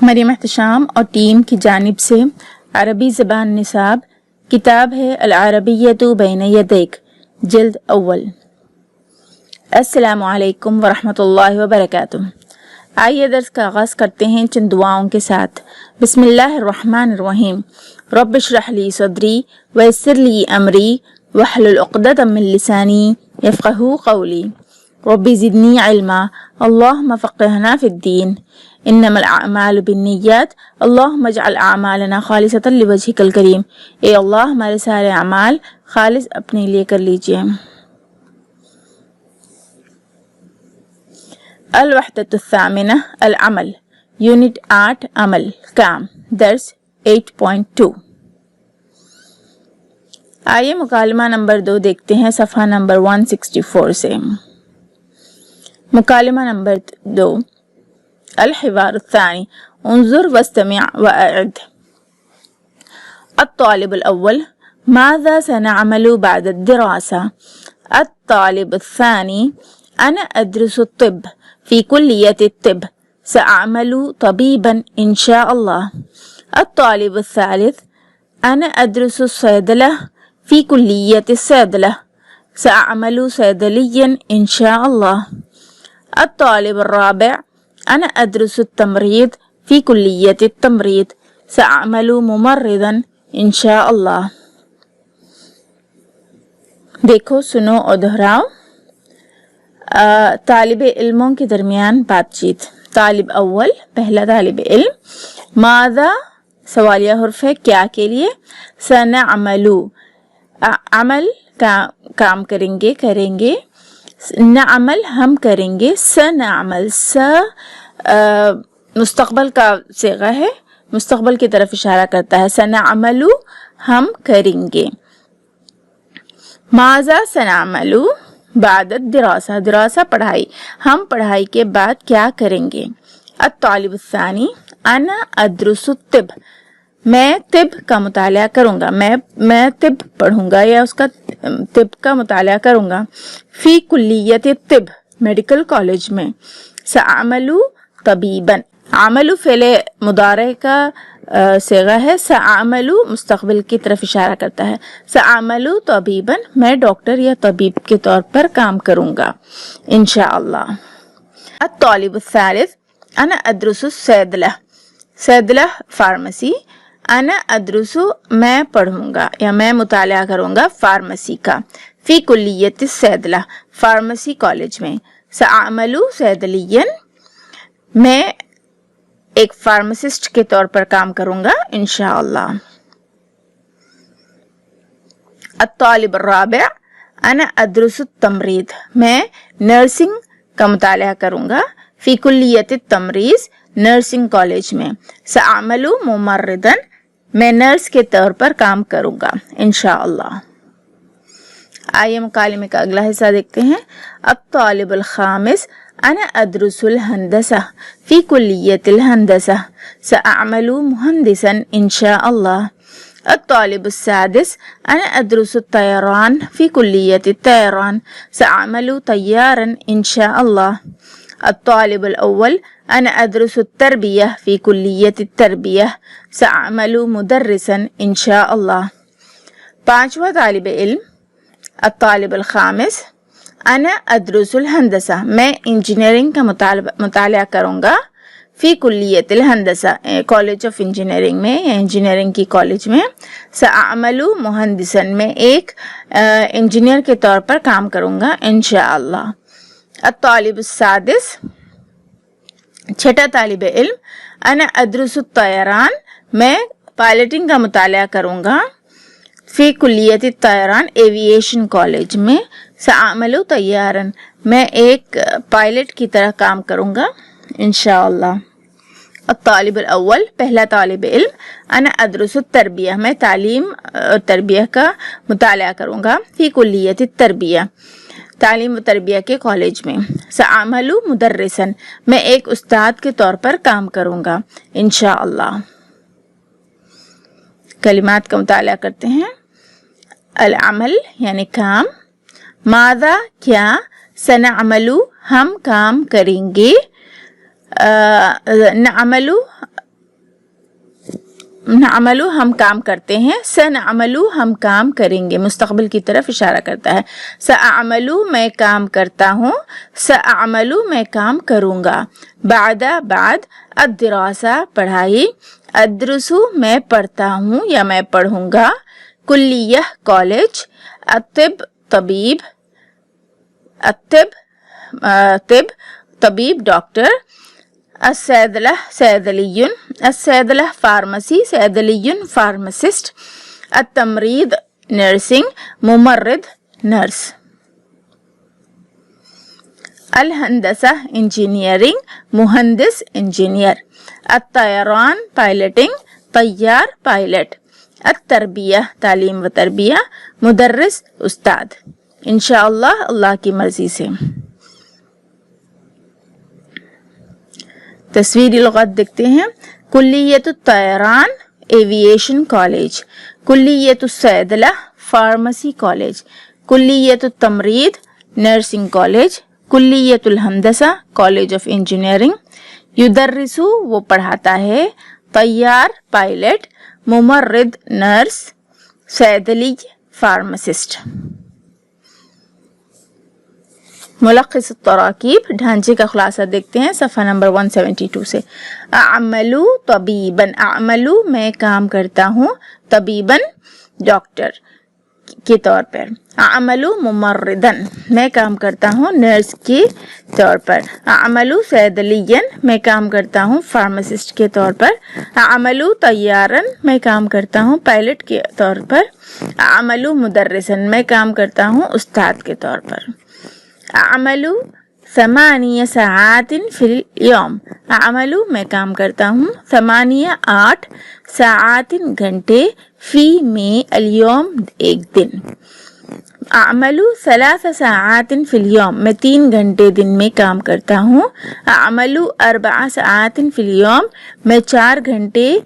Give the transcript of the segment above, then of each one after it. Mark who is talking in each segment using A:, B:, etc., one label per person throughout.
A: मरियम एहतशाम और टीम की जानिब से अरबी ज़बान निसाब किताब है अल-अरबिय्यतु बैन यदैक जिल्द अव्वल। अस्सलामु अलैकुम वरहमतुल्लाहि वबरकातुह। आइए दर्स का आगाज़ करते हैं चंद दुआओं के साथ। बिस्मिल्लाहिर्रहमानिर्रहीम। रब्बि इश्रह ली सदरी वयस्सिर ली अमरी वहलुल उक़दतम मिन लिसानी यफ़क़हू क़ौली। रब्बि ज़िदनी इल्मा अल्लाहुम्मा फ़क़्हिना फ़िद्दीन। इन्नमल अअमालु बिन्निय्यात अल्लाहुम्मा इजअल अअमालना ख़ालिसतन लिवजहिकल करीम। ए अल्लाह हमारे सारे अमाल खालिस अपने लिए कर लीजिए। अल वहदतु सामिना अल अमल यूनिट 8 अमल काम दर्स 8.2। आइए मुकालमा नंबर 2 देखते हैं सफ़हा नंबर 164 से। मुकालमा नंबर 2 अल-हिवार अल-सानी उन्जुर वस्तमिअ वअइद। अत-तालिब अल-अव्वल माज़ा सनअमलु बाद अद-दिरासा। अत-तालिब अल-सानी अना अदरुसु अत-तिब फी कुल्लियत अत-तिब सअअमलु तबीबन इंशाअल्लाह। अत-तालिब अल-सालिस अना अदरुसु अस-सैदला फी कुल्लियत अस-सैदला सअअमलु सैदलियन इंशाअल्लाह। अत-तालिब अल-राबिअ अना अदरुसु अत-तमरीद फी कुल्लियत अत-तमरीद सअअमलु मुमर्रिदन इंशाअल्लाह। देखो, सुनो और दोहराओ। तालिब इल्मों के दरमियान बातचीत। तालिब अव्वल पहला तालिब इल्म। माज़ा सवालिया हुर्फ है क्या के लिए। सनअमलु अमल का काम करेंगे करेंगे। नअमल हम करेंगे। सनअमल मुस्तकबल का सिगा है, मुस्तकबल की तरफ इशारा करता है। सनअमलु हम करेंगे। माज़ा सनअमलु बाद दिरासा दिरासा पढ़ाई, हम पढ़ाई के बाद क्या करेंगे। अत-तालिब अस-सानी अना अदरुसु तिब मैं तिब का मुताला करूंगा, मैं तिब पढ़ूंगा या उसका तिब का मुताला करूंगा। फी कुल्लियत तिब मेडिकल कॉलेज में। सअअमलु तबीबन अमलु फ़ेले मुदारे का सिगा है। सअअमलु मुस्तकबिल की तरफ इशारा करता है। सअअमलु तबीबन मैं डॉक्टर या तबीब के तौर पर काम करूंगा इंशाअल्लाह। अत-तालिब अस-सालिस अना अदरुसु सैदला सैदला फार्मेसी। अना अदरुसु मैं पढ़ूंगा या मैं मुताला करूंगा फार्मेसी का। फी कुल्लियत सैदला फार्मेसी कॉलेज में। सअअमलु सैदलियन मैं एक फार्मासिस्ट के तौर पर काम करूंगा इंशाअल्लाह। अत-तालिब अर-राबिअ अना अदरुसु तमरीद मैं नर्सिंग का मुताला करूंगा। फी कुल्लियत तमरीज नर्सिंग कॉलेज में। सअअमलु मुमर्रिदन मैं नर्स के तौर पर काम करूंगा इंशाअल्लाह। आइए मुकालमे का अगला हिस्सा देखते हैं। अत-तालिब अल-खामिस अना अदरुसुल हंदसा फी कुल्लियतिल हंदसा सअअमलु मुहंदिसन इंशाअल्लाह। अत-तालिब अस-सादिस अना अदरुसु तयरान फी कुल्लियतित तयरान सअअमलु तय्यारन इंशाअल्लाह। अत-तालिब अल-अव्वल अना अदरुसु तरबियह फी कुल्लियतित तरबियह सअअमलु मुदर्रिसन इंशाअल्लाह। पांचवा तालिब इल्म। अत-तालिब अल-खामिस अना अदरुसुल हंदसा मैं इंजीनियरिंग का मुताला करूंगा। फी कुल्लियतिल हंदसा कॉलेज ऑफ इंजीनियरिंग में या इंजीनियरिंग की कॉलेज में। सअअमलु मुहंदिसन में एक इंजीनियर के तौर पर काम करूंगा इंशाअल्लाह। अत-तालिब अस-सादिस छठा तालिब इल्म। अना अदरुसु तयरान मैं पायलटिंग का मुताला करूंगा। फी कुल्लियत तयरान एविएशन कॉलेज में। सअअमलु तय्यारन मैं एक पायलट की तरह काम करूंगा इंशाअल्लाह। अत-तालिब अल-अव्वल पहला तालिब इल्म। अना अदरुसु तरबिया मैं तालीम और तरबिया का मुताला करूंगा। फी कुल्लियत तरबिया तालीम व तरबिया के कॉलेज में। सअअमलु मुदर्रिसन मैं एक उस्ताद के तौर पर काम करूंगा इंशाअल्लाह। कलिमात का मुताला करते हैं। अल-अमल यानी काम। माज़ा क्या। सनअमलु हम काम करेंगे। नअमलु نعملو ہم کام کرتے ہیں، سنعملو ہم کام کریں گے، مستقبل کی طرف اشارہ کرتا ہے۔ ساعملو میں کام کرتا ہوں، ساعملو میں کام کروں گا۔ بعد بعد، الدراسہ پڑھائی، ادرسو میں پڑھتا ہوں یا میں پڑھوں گا، کلیہ کالج، الطب طبیب، طب طبیب ڈاکٹر، الصیدلہ صیدلی، الصیدلہ فارمیسی، صیدلی فارماسسٹ، التمریض نرسنگ، ممرض نرس، الہندسہ انجینئرنگ، مہندس انجینئر، الطیران پائلٹنگ، طیار پائلٹ، التربیہ تعلیم و تربیہ، مدرس استاد۔ انشاءاللہ اللہ کی مرضی سے۔ تصویری لغت دیکھتے ہیں۔ کلیت الطیران ایوییشن کالج، کلیت الصیدلہ فارمیسی کالج، کلیت التمریض نرسنگ کالج، کلیت الہندسہ کالج آف انجینئرنگ، یدرسو وہ پڑھاتا ہے، طیار پائلٹ، ممرض نرس، صیدلی فارماسسٹ۔ ملخص التراکیب، ڈھانچے کا خلاصہ دیکھتے ہیں صفحہ نمبر 172 سے۔ اعملو طبیباً، اعملو میں کام کرتا ہوں، طبیباً ڈاکٹر کے طور پر، اعملو ممرضاً میں کام کرتا ہوں نرس کے طور پر، اعملو صیدلیاً میں کام کرتا ہوں فارماسسٹ کے طور پر، اعملو طیاراً میں کام کرتا ہوں پائلٹ کے طور پر، اعملو مدرساً میں کام کرتا ہوں استاد کے طور پر۔ اعملو 8 ساعات فی اليوم، اعملو میں کام کرتا ہوں، 8 ساعات گھنٹے، فی میں، اليوم ایک دن، اعملو 3 ساعات فی اليوم میں 3 گھنٹے دن میں کام کرتا ہوں، اعملو 4 ساعات فی اليوم میں 4 گھنٹے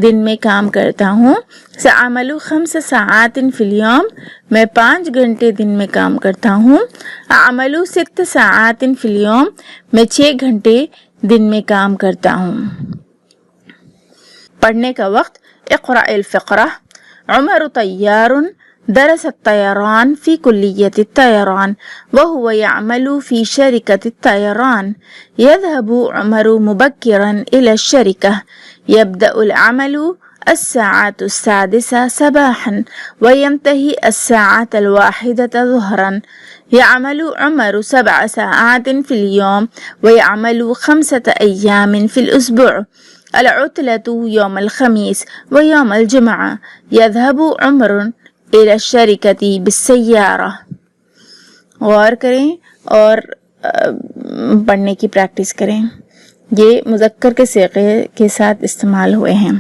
A: دن میں کام کرتا ہوں، ساعملو 5 ساعات فی اليوم میں 5 گھنٹے دن میں کام کرتا ہوں، اعملو 6 ساعات فی اليوم میں 6 گھنٹے دن میں کام کرتا ہوں۔ پڑھنے کا وقت، اقرأ الفقرہ۔ عمر طیار درس الطيران في كلية الطيران وهو يعمل في شركة الطيران. يذهب عمر مبكرا إلى الشركة. يبدأ العمل الساعة 6 صباحا وينتهي الساعة 1 ظهرا. يعمل عمر 7 ساعات في اليوم ويعمل 5 أيام في الأسبوع. العطلة يوم الخميس ويوم الجمعة. يذهب عمر إلى الشركة بالسيارة. غور کریں اور پڑھنے کی پریکٹس کریں. یہ مذکر کے صیغے کے ساتھ استعمال ہوئے ہیں.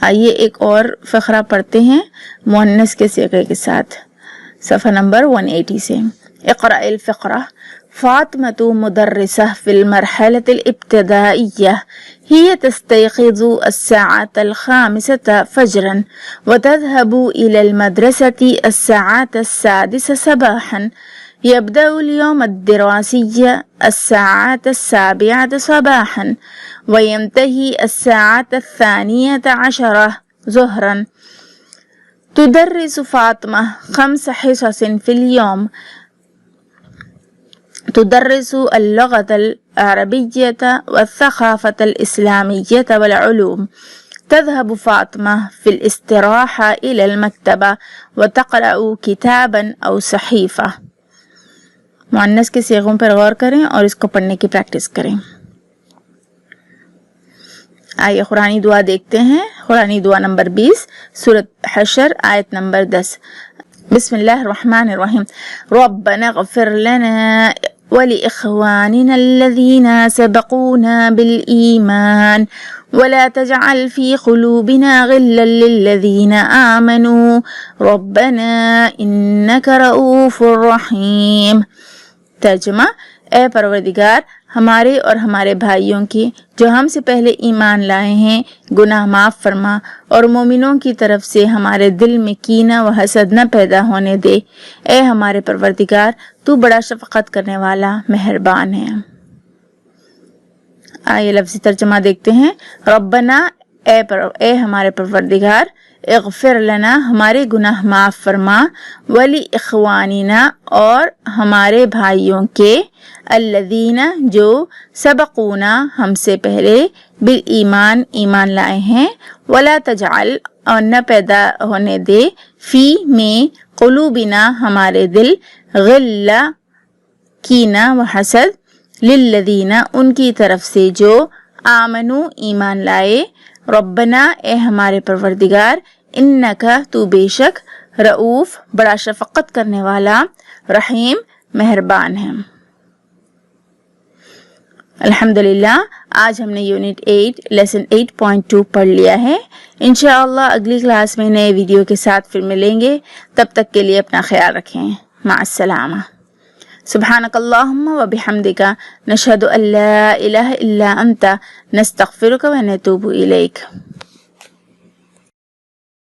A: آئیے ایک اور فقرہ پڑھتے ہیں مؤنث کے صیغے کے ساتھ، صفحہ نمبر 180 سے. اقرأ الفقرة. فاطمة مدرسة في المرحلة الابتدائية. هي تستيقظ الساعة 5 فجرا وتذهب إلى المدرسة الساعة 6 صباحا. يبدأ اليوم الدراسي الساعة 7 صباحا وينتهي الساعة 12 ظهرا. تدرس فاطمة 5 حصص في اليوم. تدرس اللغة العربية والثقافة الإسلامية والعلوم. تذهب فاطمة في الاستراحة إلى المكتبة وتقرأ كتابا أو صحيفة. مؤنث کے صیغوں پر غور کریں اور اس کو پڑھنے کی پریکٹس کریں. آئیے قرآنی دعا دیکھتے ہیں. قرآنی دعا نمبر 20، سورۃ حشر، آیت نمبر 10. بسم اللہ الرحمن الرحیم. ربنا اغفر لنا ولإخواننا الذين سبقونا بالإيمان ولا تجعل في قلوبنا غلا للذين آمنوا ربنا إنك رؤوف رحيم. ترجمہ: اے پروردگار، ہمارے اور ہمارے بھائیوں کی جو ہم سے پہلے ایمان لائے ہیں گناہ معاف فرما، اور مومنوں کی طرف سے ہمارے دل میں کینہ و حسد نہ پیدا ہونے دے. اے ہمارے پروردگار، تو بڑا شفقت کرنے والا مہربان ہے. آئے لفظی ترجمہ دیکھتے ہیں. ربنا، اے ہمارے پروردگار، اغفر لنا ہمارے گناہ معاف فرما، ولی اخوانینا اور ہمارے بھائیوں کے، الذین جو سبقونا ہم سے پہلے، بالایمان ایمان لائے ہیں، ولا تجعل اور نہ پیدا ہونے دے، فی میں، قلوبنا ہمارے دل، غلہ کینہ و حسد، للذین ان کی طرف سے جو آمنو ایمان لائے، ربنا اے ہمارے پروردگار، انکا تو بے شک، رؤوف بڑا شفقت کرنے والا، رحیم مہربان ہے۔ الحمدللہ آج ہم نے یونٹ 8 لیسن 8.2 پڑھ لیا ہے۔ انشاءاللہ اگلی کلاس میں نئے ویڈیو کے ساتھ پھر ملیں گے، تب تک کے لیے اپنا خیال رکھیں، مع السلامہ۔ سبحانک اللہم و بحمدک، نشہد ان لا الہ الا انت، نستغفرک و نتوب الیک۔